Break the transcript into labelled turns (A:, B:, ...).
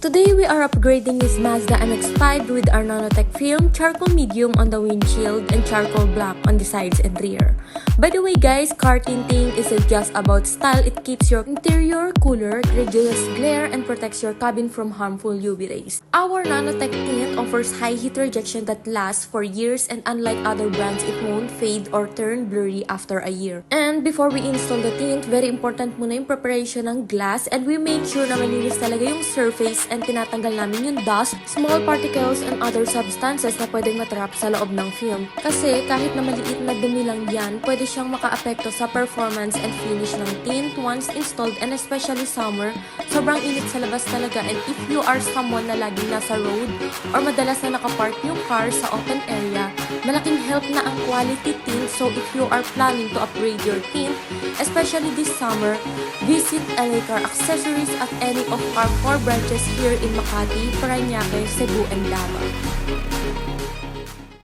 A: Today we are upgrading this Mazda MX-5 with our Nano-Tech film, charcoal medium on the windshield, and charcoal black on the sides and rear. By the way guys, car tinting isn't just about style, it keeps your interior cooler, reduces glare, and protects your cabin from harmful UV rays. Our Nano-Tech tint offers high heat rejection that lasts for years, and unlike other brands, it won't fade or turn blurry after a year. And before we install the tint, very important muna yung preparation ng glass, and we make sure na malinis talaga yung surface and tinatanggal namin yung dust, small particles, and other substances na pwedeng matrap sa loob ng film. Kasi kahit na maliit na dumi lang yan, pwede siyang maka-apekto sa performance and finish ng tint once installed, and especially summer, sobrang init sa labas talaga, and if you are someone na laging nasa road or madalas na nakapark yung car sa open area, malaking help na ang quality tint. So if you are planning to upgrade your tint, especially this summer, visit LA Car Accessories at any of our 4 branches here in Makati, Parañaque, Cebu, and Davao.